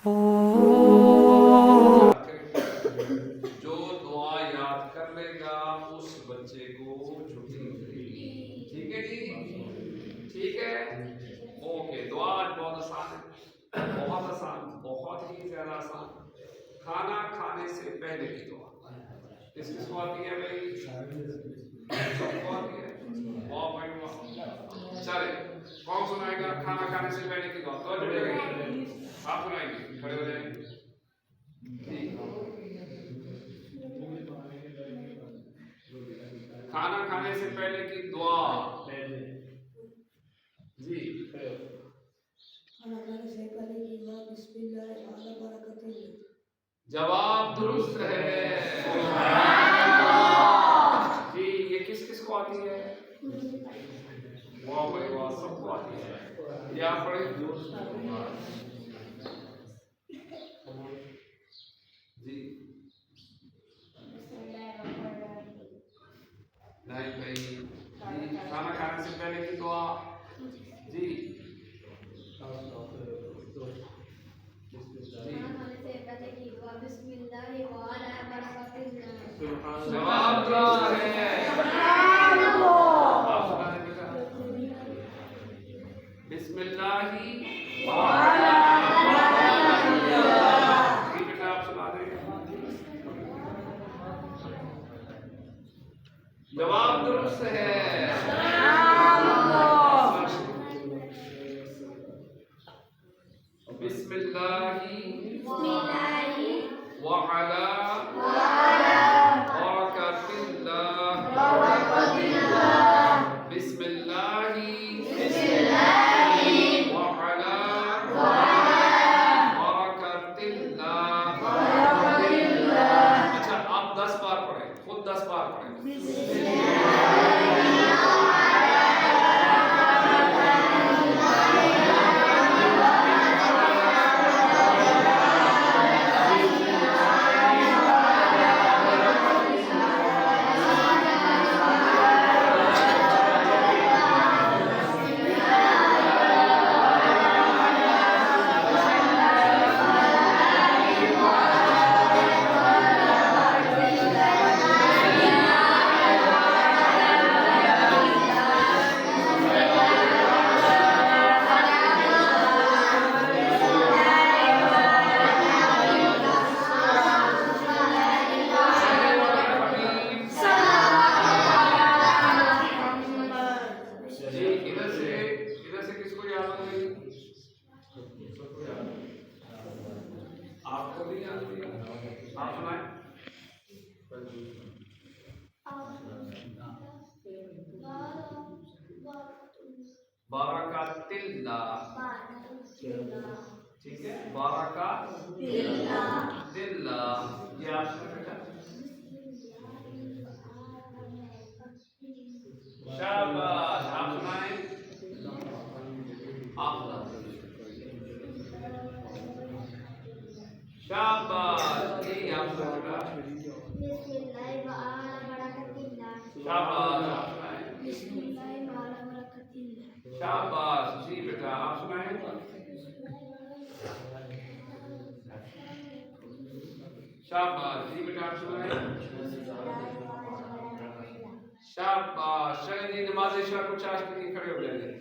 याद करें। जो दुआ याद कर लेगा उस बच्चे को छुट्टी मिलेगी। ठीक है जी, ठीक है, ओके। दुआ आज बहुत आसान है, बहुत आसान, बहुत ही ज्यादा आसान। खाना खाने से पहले की दुआ किसको आती है भाई? सबको आती है। वाह भाई वाह। चले, कौन सुनाएगा खाना खाने से पहले की दुआ? तो जुड़ेगा, आप सुनाएंगे, खड़े हो जाएंगे। खाना खाने से पहले की दुआ जी। खाना खाने से पहले की दुआ बिस्मिल्लाह अला बरकतिल्लाह। जवाब दुरुस्त है जी। ये किस किस को आती है? वाह भाई वाह, सबको आती है। ये आप पढ़े जी। नहीं भाई जी, खाना खाने से पहले की दुआ जी। जवाब दुरुस्त है। आप सुना दे बेटा, बिस्मिल्लाही बेटा आप सुना दे। जवाब दुरुस्त है। बिस्मिल्लाही व अला बरकतिल्लाह। बिस्मिल्लाही व अला बरकतिल्लाह। अच्छा, आप 10 बार पढ़ें, खुद 10 बार पढ़ें। इधर से किसको याद हो गई? आपको भी याद होगी, आप सुनाए। बरकतिल्लाह, ठीक है, बरकतिल्लाह। ये आप सुन बेटा। शाबाश, आप सुनाए। आप शाबाश जी, आप सुना। शाबाश, आप सुनाए। शाबाश जी बेटा, आप सुनाए। शाबाश जी बेटा, आप सुनाए। शाबाश। चलिए जी, नमाज़ इशा को 4 खड़े हो जाएंगे।